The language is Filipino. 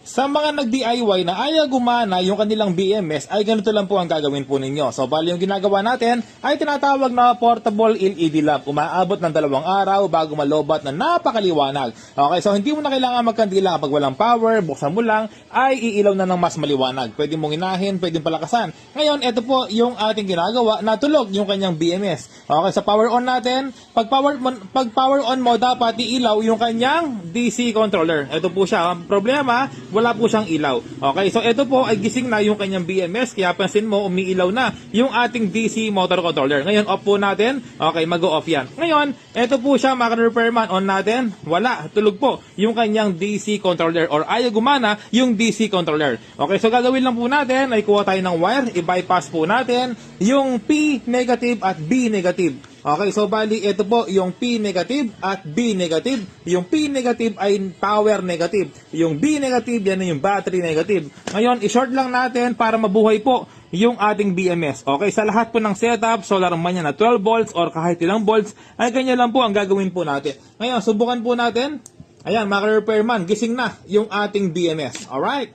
Sa mga nag-DIY na ayaw gumana yung kanilang BMS ay ganito lang po ang gagawin po ninyo. So bali yung ginagawa natin ay tinatawag na portable LED lamp. Umaabot ng 2 araw bago malobat na napakaliwanag. Okay, so hindi mo na kailangan magkandila kapag walang power, buksan mo lang ay iilaw na ng mas maliwanag. Pwede mong inahin, pwede palakasan. Ngayon, ito po yung ating ginagawa na tulog yung kanyang BMS. Okay, sa power on natin, pag power on mo dapat iilaw yung kanyang DC controller. Ito po siya. Ang problema, wala po siyang ilaw. Okay, so ito po ay gising na yung kanyang BMS, kaya pansin mo umiilaw na yung ating DC motor controller. Ngayon, off po natin. Okay, mag-off yan. Ngayon, ito po siya mga repairman, on natin. Wala, tulog po yung kanyang DC controller or ayaw gumana yung DC controller. Okay, so gagawin lang po natin ay kuha tayo ng wire, i-bypass po natin yung P negative at B negative. Okay, so bali ito po yung P negative at B negative. Yung P negative ay power negative. Yung B negative, yan na yung battery negative. Ngayon, i-short lang natin para mabuhay po yung ating BMS. Okay, sa lahat po ng setup, solar man yan na 12 volts or kahit ilang volts, ay ganyan lang po ang gagawin po natin. Ngayon, subukan po natin. Ayan, mga repairman, gising na yung ating BMS. Alright?